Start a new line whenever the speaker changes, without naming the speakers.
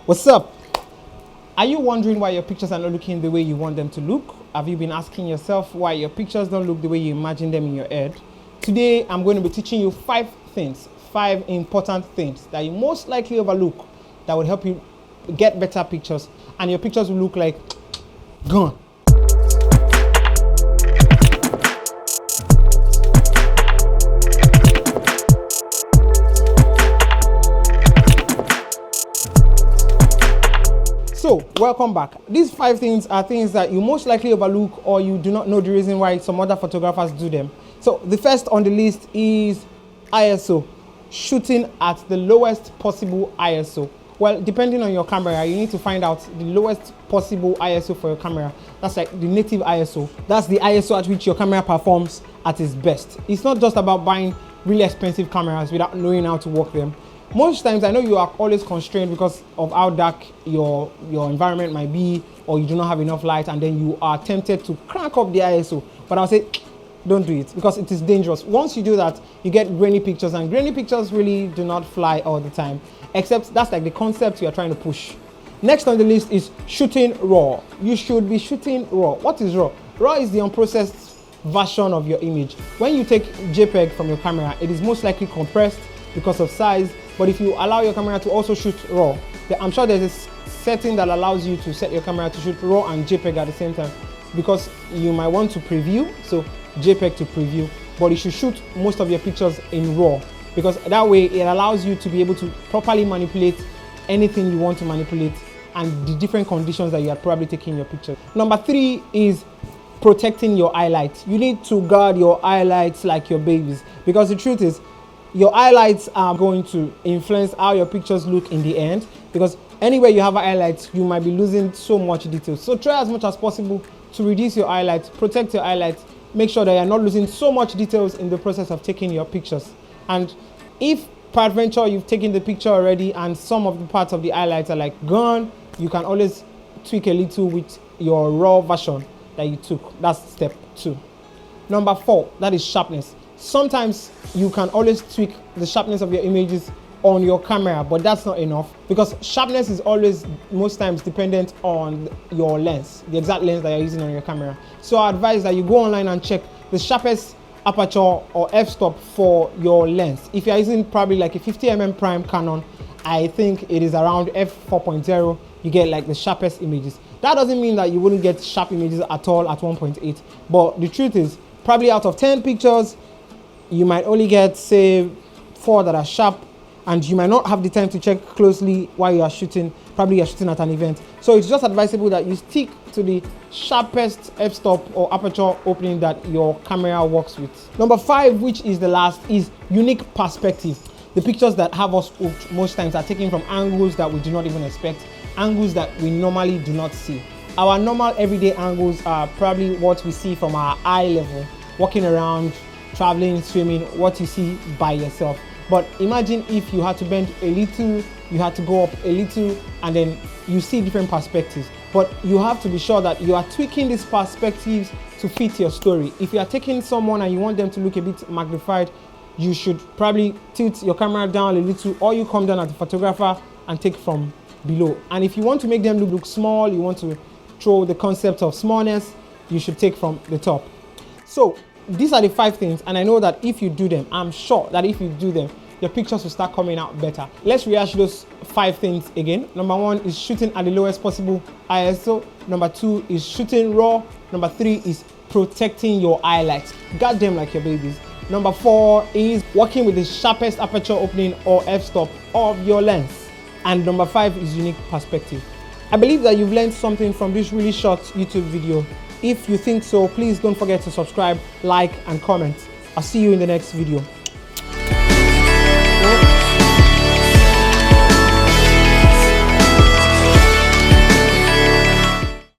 What's up? Are you wondering why your pictures are not looking the way you want them to look? Have you been asking yourself why your pictures don't look the way you imagine them in your head? Today, I'm going to be teaching you 5 important things that you most likely overlook that will help you get better pictures, and your pictures will look like gone. So, welcome back. These 5 things are things that you most likely overlook or you do not know the reason why some other photographers do them. So, the first on the list is ISO, shooting at the lowest possible ISO. Well, depending on your camera, you need to find out the lowest possible ISO for your camera. That's like the native ISO. That's the ISO at which your camera performs at its best. It's not just about buying really expensive cameras without knowing how to work them. Most times, I know you are always constrained because of how dark your environment might be, or you do not have enough light, and then you are tempted to crank up the ISO. But I'll say, don't do it, because it is dangerous. Once you do that, you get grainy pictures, and grainy pictures really do not fly all the time, except that's like the concept you are trying to push. Next on the list is shooting RAW. You should be shooting RAW. What is RAW? RAW is the unprocessed version of your image. When you take JPEG from your camera, it is most likely compressed because of size. But if you allow your camera to also shoot RAW, I'm sure there's a setting that allows you to set your camera to shoot RAW and JPEG at the same time, because you might want to preview, so JPEG to preview, but you should shoot most of your pictures in RAW, because that way it allows you to be able to properly manipulate anything you want to manipulate and the different conditions that you are probably taking your picture. Number 3 is protecting your highlights. You need to guard your highlights like your babies, because the truth is, your highlights are going to influence how your pictures look in the end, because anywhere you have highlights, you might be losing so much detail. So try as much as possible to reduce your highlights, protect your highlights, make sure that you're not losing so much details in the process of taking your pictures. And if peradventure you've taken the picture already and some of the parts of the highlights are like gone, you can always tweak a little with your RAW version that you took. That's step 2. Number 4, that is sharpness. Sometimes you can always tweak the sharpness of your images on your camera, but that's not enough, because sharpness is always most times dependent on your lens, the exact lens that you're using on your camera. So I advise that you go online and check the sharpest aperture or f-stop for your lens. If you're using probably like a 50mm prime Canon, I think it is around f4.0, you get like the sharpest images. That doesn't mean that you wouldn't get sharp images at all at 1.8, but the truth is, probably out of 10 pictures, you might only get, say, 4 that are sharp, and you might not have the time to check closely while you are shooting. Probably you're shooting at an event. So it's just advisable that you stick to the sharpest f-stop or aperture opening that your camera works with. Number 5, which is the last, is unique perspective. The pictures that have us hooked most times are taken from angles that we do not even expect, angles that we normally do not see. Our normal everyday angles are probably what we see from our eye level, walking around, traveling, swimming, what you see by yourself. But imagine if you had to bend a little, you had to go up a little, and then you see different perspectives. But you have to be sure that you are tweaking these perspectives to fit your story. If you are taking someone and you want them to look a bit magnified, you should probably tilt your camera down a little, or you come down as a photographer and take from below. And if you want to make them look small, you want to throw the concept of smallness, you should take from the top. So these are the 5 things, and I know that if you do them, I'm sure that if you do them, your pictures will start coming out better. Let's rehash those 5 things again. Number 1 is shooting at the lowest possible ISO. Number 2 is shooting RAW. Number 3 is protecting your highlights. Guard them like your babies. Number 4 is working with the sharpest aperture opening or f-stop of your lens. And number 5 is unique perspective. I believe that you've learned something from this really short YouTube video. If you think so, please don't forget to subscribe, like, and comment. I'll see you in the next video.